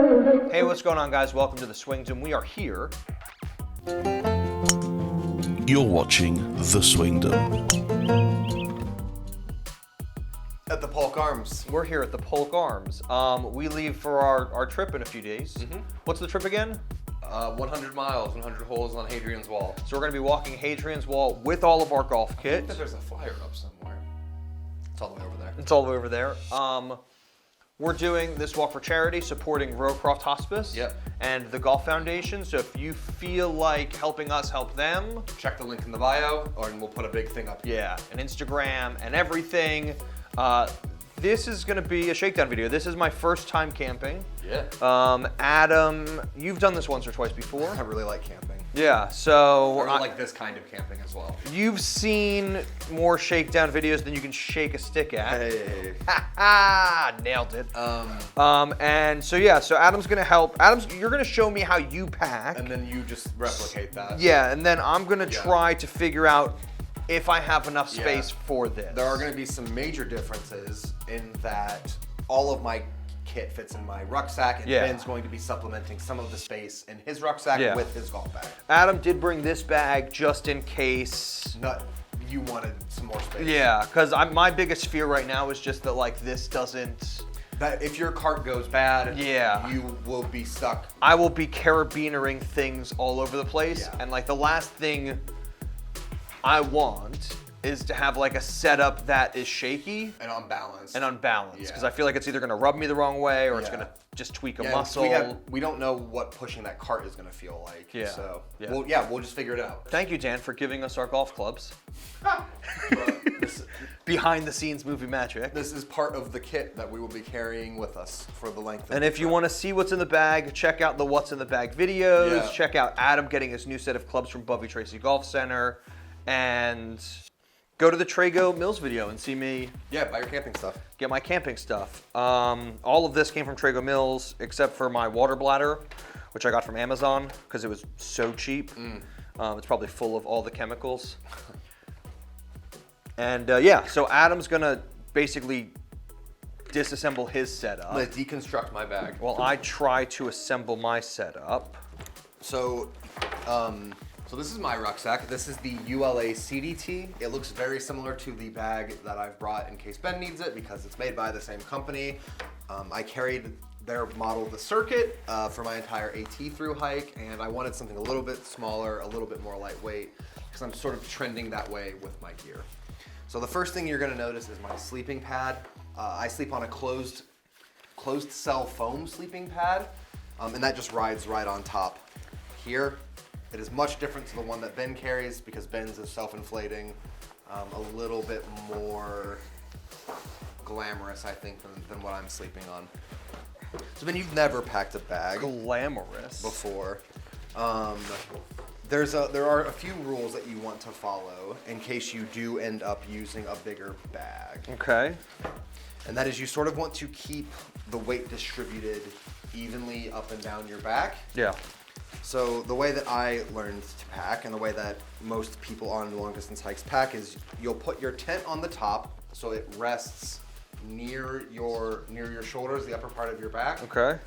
Hey, what's going on, guys? Welcome to the Swingdom. We are here. You're watching The Swingdom. At the Polk Arms. We're here at the Polk Arms. We leave for our trip in a few days. What's the trip again? 100 miles, 100 holes on Hadrian's Wall. So we're going to be walking Hadrian's Wall with all of our golf I think kits. that there's a flyer up somewhere. It's all the way over there. It's all the way over there. We're doing this walk for charity, supporting Rowcroft Hospice and the Golf Foundation. So if you feel like helping us help them, Check the link in the bio, and we'll put a big thing up here. yeah, and Instagram and everything. This is going to be a shakedown video. This is my first time camping. Yeah. Adam, you've done this once or twice before. I really like camping. Yeah, so I like this kind of camping as well. you've seen more shakedown videos than you can shake a stick at. Hey. Ha! Nailed it. And so yeah, so Adam's gonna help. You're gonna show me how you pack. And then you just replicate that. Yeah, and then I'm gonna try to figure out if I have enough space Yeah. for this. There are going to be some major differences in that all of my kit fits in my rucksack, and Ben's going to be supplementing some of the space in his rucksack with his golf bag. Adam did bring this bag just in case. You wanted some more space. Yeah, because my biggest fear right now is just that like this doesn't. That if your cart goes bad, Yeah. you will be stuck. I will be carabinering things all over the place, Yeah. and like the last thing I want is to have like a setup that is shaky And unbalanced. because I feel like it's either gonna rub me the wrong way or it's Yeah. gonna just tweak a Yeah, muscle. we don't know what pushing that cart is going to feel like. Yeah. So Yeah. we'll just figure it out. Thank you, Dan, for giving us our golf clubs. this, Behind the scenes movie magic. this is part of the kit that we will be carrying with us for the length of And the if you trip. want to see what's in the bag, check out the What's in the Bag videos. Yeah. Check out Adam getting his new set of clubs from Bovey Tracy Golf Center. And go to the Trago Mills video and see me buy your camping stuff. get my camping stuff. All of this came from Trago Mills, except for my water bladder, which I got from Amazon because it was so cheap. It's probably full of all the chemicals. And so Adam's gonna basically disassemble his setup. I'm going to deconstruct my bag. While I try to assemble my setup. So this is my rucksack. This is the ULA CDT. It looks very similar to the bag that I've brought in case Ben needs it because it's made by the same company. I carried their model, the Circuit, for my entire AT through hike, and I wanted something a little bit smaller, a little bit more lightweight, because I'm sort of trending that way with my gear. So the first thing you're gonna notice is my sleeping pad. I sleep on a closed cell foam sleeping pad, and that just rides right on top here. It is much different to the one that Ben carries because Ben's is self-inflating, a little bit more glamorous, I think, than what I'm sleeping on. So Ben, you've never packed a bag Glamorous. before. There are a few rules that you want to follow in case you do end up using a bigger bag. Okay. And that is you sort of want to keep the weight distributed evenly up and down your back. Yeah. So the way that I learned to pack and the way that most people on long distance hikes pack is you'll put your tent on the top so it rests near your shoulders, the upper part of your back. Okay.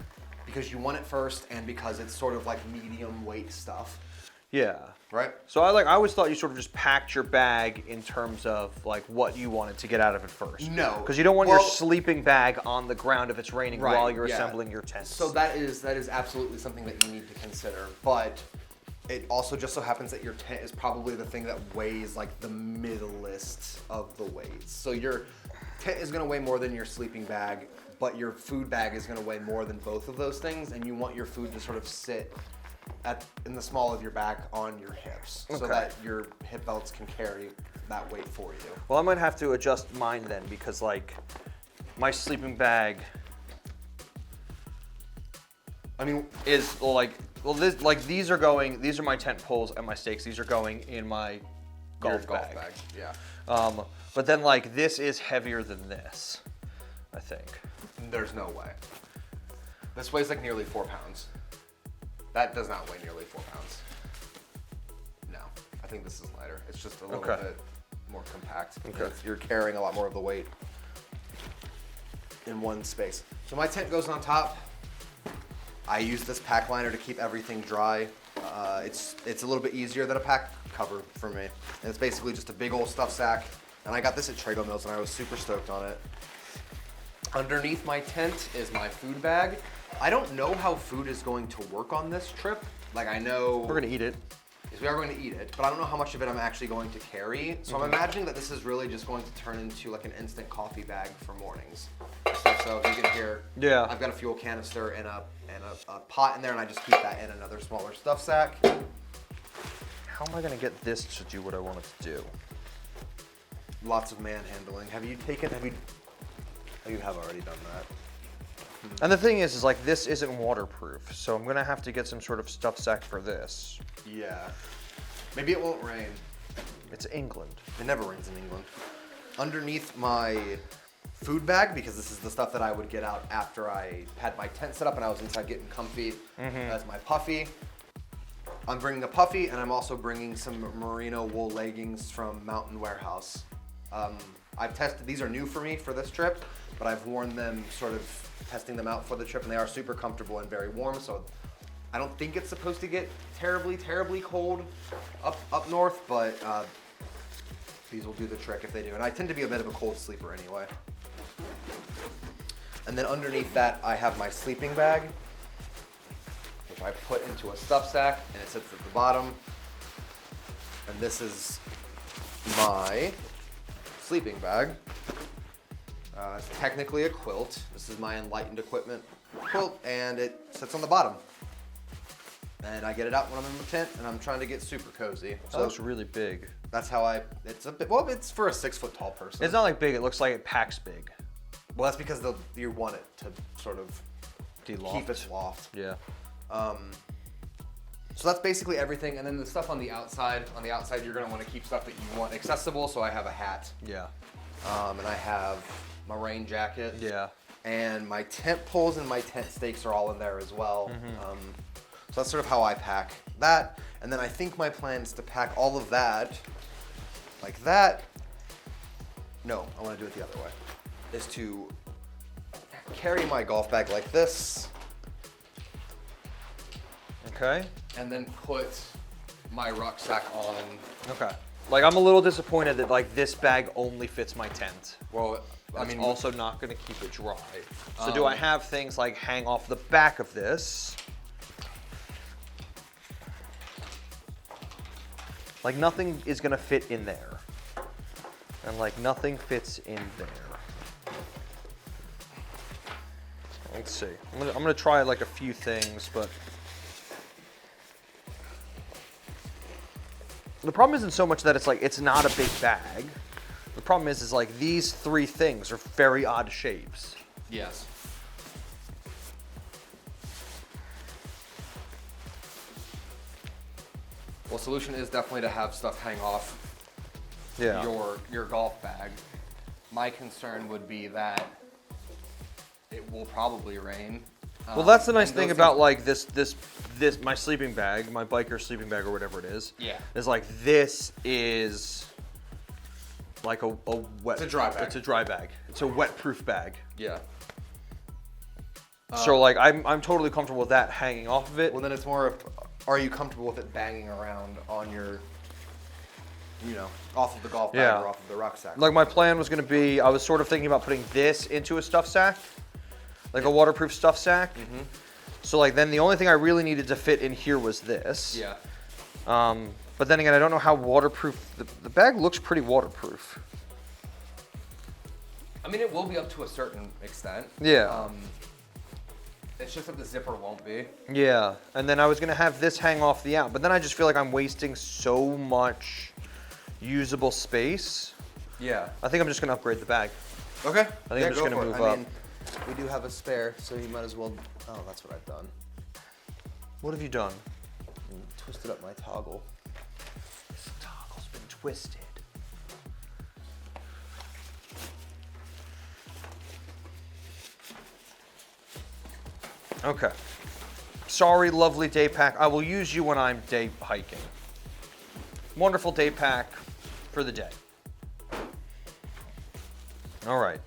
Because you want it first and because it's sort of like medium weight stuff, Yeah. right? So I always thought you sort of just packed your bag in terms of like what you wanted to get out of it first. No. Because you don't want your sleeping bag on the ground if it's raining Right, while you're yeah. assembling your tent. So that is absolutely something that you need to consider. But it also just so happens that your tent is probably the thing that weighs like the middlest of the weights. So your tent is going to weigh more than your sleeping bag, but your food bag is going to weigh more than both of those things, and you want your food to sort of sit in the small of your back on your hips so that your hip belts can carry that weight for you. Well, I might have to adjust mine then because like my sleeping bag is these are my tent poles and my stakes. These are going in my golf bag. Yeah. But then like this is heavier than this, I think. There's no way. This weighs like nearly 4 pounds. That does not weigh nearly 4 pounds. No, I think this is lighter. It's just a little bit more compact. Okay. You're carrying a lot more of the weight in one space. So my tent goes on top. I use this pack liner to keep everything dry. It's a little bit easier than a pack cover for me. And it's basically just a big old stuff sack. And I got this at Trago Mills and I was super stoked on it. Underneath my tent is my food bag. I don't know how food is going to work on this trip. Like I know We're gonna eat it. Yes, we are going to eat it, but I don't know how much of it I'm actually going to carry. So I'm imagining that this is really just going to turn into like an instant coffee bag for mornings. So if you can hear, Yeah. I've got a fuel canister and a pot in there, and I just keep that in another smaller stuff sack. How am I gonna get this to do what I want it to do? Lots of manhandling. Have you have already done that? And the thing is like this isn't waterproof, so I'm gonna have to get some sort of stuff sack for this. Yeah. Maybe it won't rain. It's England. It never rains in England. Underneath my food bag, because this is the stuff that I would get out after I had my tent set up and I was inside getting comfy, as my puffy. I'm bringing a puffy, and I'm also bringing some merino wool leggings from Mountain Warehouse. I've tested, these are new for me for this trip, but I've worn them sort of testing them out for the trip, and they are super comfortable and very warm, so I don't think it's supposed to get terribly, terribly cold up north, but these will do the trick if they do. And I tend to be a bit of a cold sleeper anyway. And then underneath that, I have my sleeping bag, which I put into a stuff sack, and it sits at the bottom. And this is my sleeping bag. It's technically a quilt. This is my Enlightened Equipment quilt, and it sits on the bottom. And I get it out when I'm in my tent, and I'm trying to get super cozy. That looks really big. That's how it's a bit, well, it's for a 6 foot tall person. It's not like big, it looks like it packs big. Well, that's because you want it to sort of keep its loft. Yeah. So that's basically everything. And then the stuff on the outside, you're gonna want to keep stuff that you want accessible. So I have a hat. Yeah. And I have my rain jacket. Yeah. And my tent poles and my tent stakes are all in there as well. So that's sort of how I pack that. And then I think my plan is to pack all of that like that. No, I want to do it the other way. Is to carry my golf bag like this. Okay. And then put my rucksack on. Okay. Like I'm a little disappointed that like this bag only fits my tent. Well, That's I mean, also not going to keep it dry. So do I have things like hang off the back of this? Like nothing is going to fit in there. And like nothing fits in there. Let's see. I'm gonna try like a few things, but the problem isn't so much that it's not a big bag. The problem is like these three things are very odd shapes. yes. Well, solution is definitely to have stuff hang off Yeah. your golf bag. My concern would be that it will probably rain. Well, that's the nice and thing those about things- like this my sleeping bag, my biker sleeping bag or whatever it is. Yeah. Is like this is like a wet. It's a dry bag. It's a dry bag. It's a wet-proof bag. Yeah. So like I'm totally comfortable with that hanging off of it. Well, then it's more of, are you comfortable with it banging around on your, off of the golf bag Yeah. or off of the rucksack? Like my plan was gonna be, I was sort of thinking about putting this into a stuff sack, like a waterproof stuff sack. So like then the only thing I really needed to fit in here was this. Yeah. But then again, I don't know how waterproof, the bag looks pretty waterproof. I mean, it will be up to a certain extent. Yeah. It's just that the zipper won't be. Yeah, and then I was gonna have this hang off the out, but then I just feel like I'm wasting so much usable space. Yeah. I think I'm just gonna upgrade the bag. Okay. I think I'm just gonna move up. We do have a spare, so you might as well. Oh, that's what I've done. What have you done? Twisted up my toggle. This toggle's been twisted. Okay. Sorry, lovely day pack. I will use you when I'm day hiking. Wonderful day pack for the day. All right.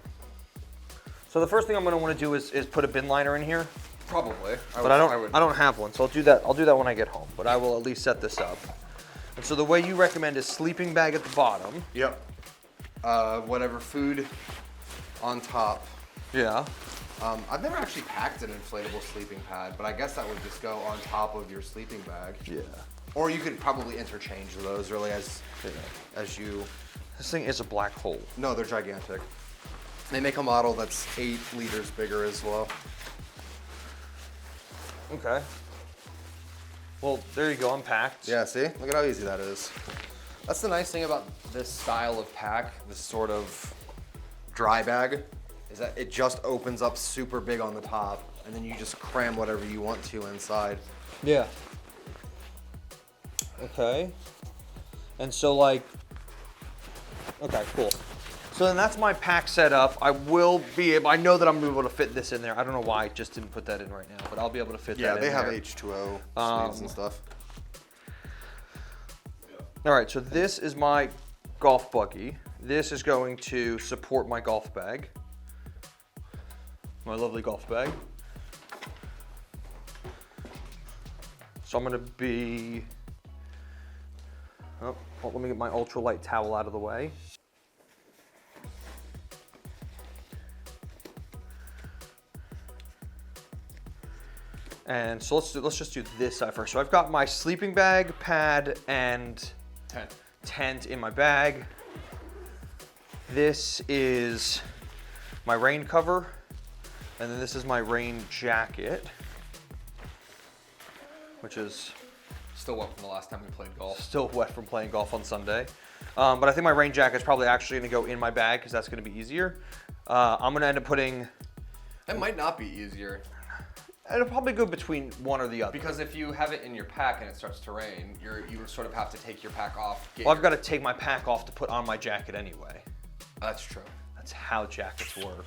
So the first thing I'm going to want to do is put a bin liner in here. Probably. But I don't have one, so I'll do that when I get home. But I will at least set this up. And so the way you recommend is sleeping bag at the bottom. Yep. Whatever food on top. Yeah. I've never actually packed an inflatable sleeping pad, but I guess that would just go on top of your sleeping bag. Yeah. Or you could probably interchange those really as you. This thing is a black hole. No, they're gigantic. They make a model that's 8 liters bigger as well. Okay. Well, there you go, I'm packed. Yeah, see? Look at how easy that is. That's the nice thing about this style of pack, this sort of dry bag, is that it just opens up super big on the top, and then you just cram whatever you want to inside. Yeah. Okay. And so like, okay, cool. So then that's my pack set up. I will be able, I know that I'm gonna be able to fit this in there. I don't know why I just didn't put that in right now, but I'll be able to fit that in there. Yeah, they have H2O sleeves and stuff. All right, so this is my golf buggy. This is going to support my golf bag. My lovely golf bag. So I'm gonna be, oh, well, let me get my ultralight towel out of the way. And so let's just do this side first. So I've got my sleeping bag, pad, and tent in my bag. This is my rain cover, and then this is my rain jacket, which is Still wet from the last time we played golf. still wet from playing golf on Sunday. But I think my rain jacket is probably actually gonna go in my bag because that's gonna be easier. I'm gonna end up putting, It might not be easier. it'll probably go between one or the other. Because if you have it in your pack and it starts to rain, you sort of have to take your pack off. Well, I've got to take my pack off to put on my jacket anyway. That's true. That's how jackets work.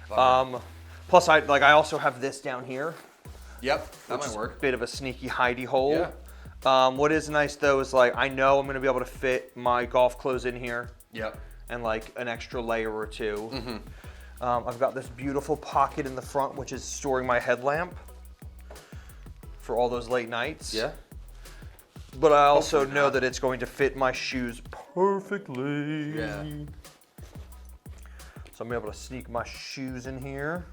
Bummer. Plus, I also have this down here. Yep, that Which might is work. a bit of a sneaky hidey hole. Yeah. What is nice though is like I know I'm gonna be able to fit my golf clothes in here. Yep. And like an extra layer or two. Mm-hmm. I've got this beautiful pocket in the front, which is storing my headlamp for all those late nights. Yeah. But I also know that it's going to fit my shoes perfectly. Yeah. So I'm able to sneak my shoes in here.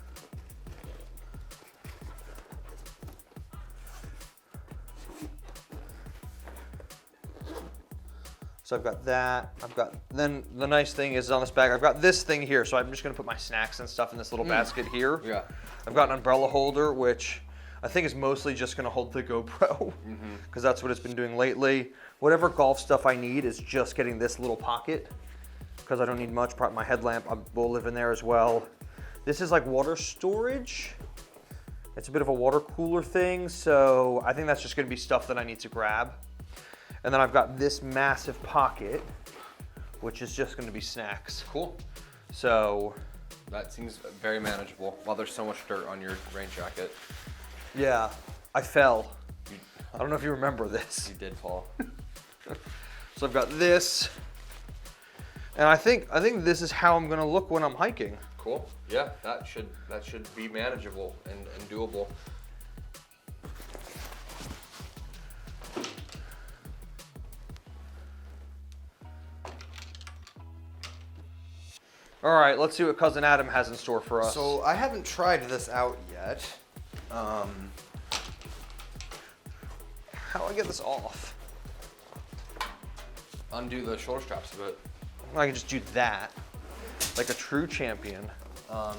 So I've got that. Then the nice thing is on this bag, I've got this thing here. So I'm just gonna put my snacks and stuff in this little basket here. Yeah. I've got an umbrella holder, which I think is mostly just gonna hold the GoPro, because that's what it's been doing lately. Whatever golf stuff I need is just getting this little pocket, because I don't need much. My headlamp will live in there as well. This is like water storage. It's a bit of a water cooler thing, so I think that's just gonna be stuff that I need to grab. And then I've got this massive pocket, which is just gonna be snacks. Cool. So, That seems very manageable. While there's so much dirt on your rain jacket. yeah, I fell. I don't know if you remember this. You did fall. So I've got this, and I think this is how I'm gonna look when I'm hiking. Cool. Yeah, that should be manageable and doable. All right, let's see what Cousin Adam has in store for us. So I haven't tried this out yet. How do I get this off? Undo the shoulder straps a bit. I can just do that, like a true champion. I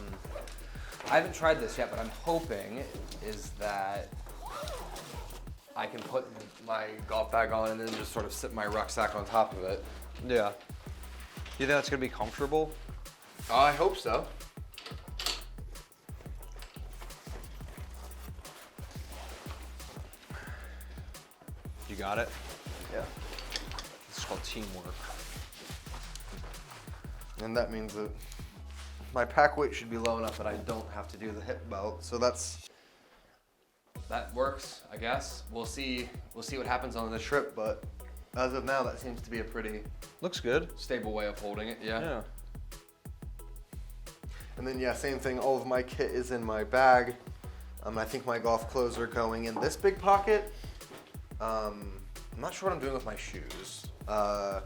haven't tried this yet, but I'm hoping is that I can put my golf bag on and then just sort of sit my rucksack on top of it. Yeah. You think that's gonna be comfortable? I hope so. You got it? Yeah. This is called teamwork. And that means that my pack weight should be low enough that I don't have to do the hip belt. So that works, I guess. We'll see what happens on the trip, but as of now, that seems to be a pretty Looks good. stable way of holding it. Yeah. Yeah. And then yeah, same thing. All of my kit is in my bag. I think my golf clothes are going in this big pocket. I'm not sure what I'm doing with my shoes. Yeah.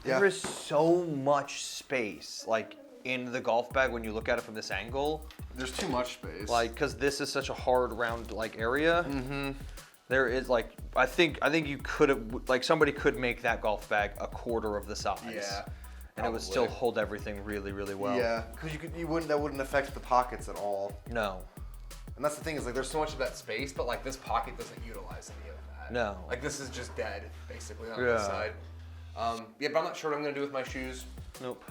There is so much space, like, in the golf bag when you look at it from this angle. There's too much space. Like, because this is such a hard, round, like, area. Mm-hmm. There is, like, I think you could have, like, somebody could make that golf bag a quarter of the size. Yeah. And it would still hold everything really, really well. Yeah, because that wouldn't affect the pockets at all. No. And that's the thing is, like, there's so much of that space, but, like, this pocket doesn't utilize any of that. No. Like, this is just dead, basically, on this side. Yeah, but I'm not sure what I'm going to do with my shoes. Nope.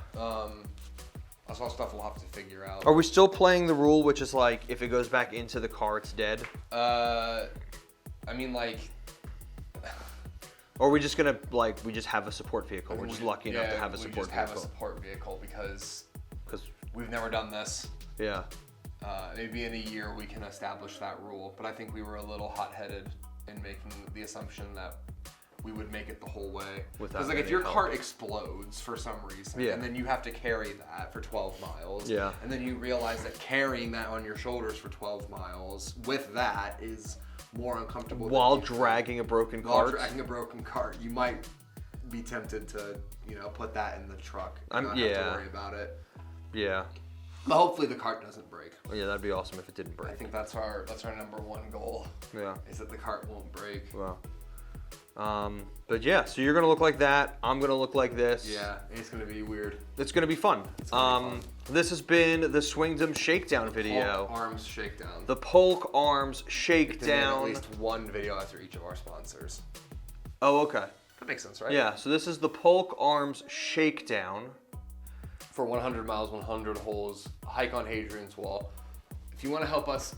That's all stuff we'll have to figure out. Are we still playing the rule, which is, like, if it goes back into the car, it's dead? I mean, like... Or are we just going to, like, we just have a support vehicle? We're just lucky enough to have a support vehicle. We just have a support vehicle because we've never done this. Yeah. Maybe in a year we can establish that rule, but I think we were a little hot-headed in making the assumption that we would make it the whole way. Because, like, if your cart explodes for some reason, and then you have to carry that for 12 miles, and then you realize that carrying that on your shoulders for 12 miles with that is more uncomfortable. While dragging a broken cart? While dragging a broken cart. You might be tempted to, put that in the truck and not have to worry about it. Yeah. But hopefully the cart doesn't break. Well, yeah, that'd be awesome if it didn't break. I think that's our number one goal. Yeah. Is that the cart won't break. Well. But yeah, so you're gonna look like that. I'm gonna look like this. Yeah, it's gonna be weird. It's gonna be fun. This has been the Swingdom Shakedown video. Polk Arms Shakedown. The Polk Arms Shakedown. At least one video after each of our sponsors. Oh, okay. That makes sense, right? Yeah, so this is the Polk Arms Shakedown. For 100 miles, 100 holes, hike on Hadrian's Wall. If you want to help us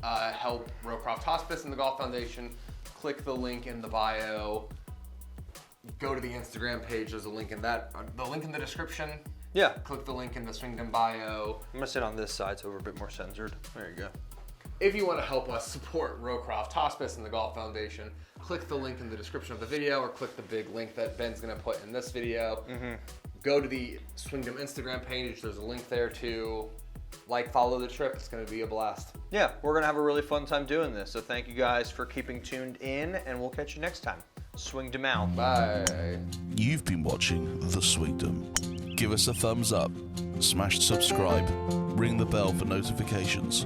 help Rowcroft Hospice and the Golf Foundation, click the link in the bio. Go to the Instagram page. There's a link in that. The link in the description. Yeah. Click the link in the Swingdom bio. I'm gonna sit on this side so we're a bit more censored. There you go. If you want to help us support Rowcroft Hospice and the Golf Foundation, click the link in the description of the video or click the big link that Ben's gonna put in this video. Mm-hmm. Go to the Swingdom Instagram page. There's a link there too. Follow the trip. It's going to be a blast. Yeah, we're going to have a really fun time doing this. So thank you guys for keeping tuned in, and we'll catch you next time. Swingdom out. Bye. You've been watching The Swingdom. Give us a thumbs up, smash subscribe, ring the bell for notifications.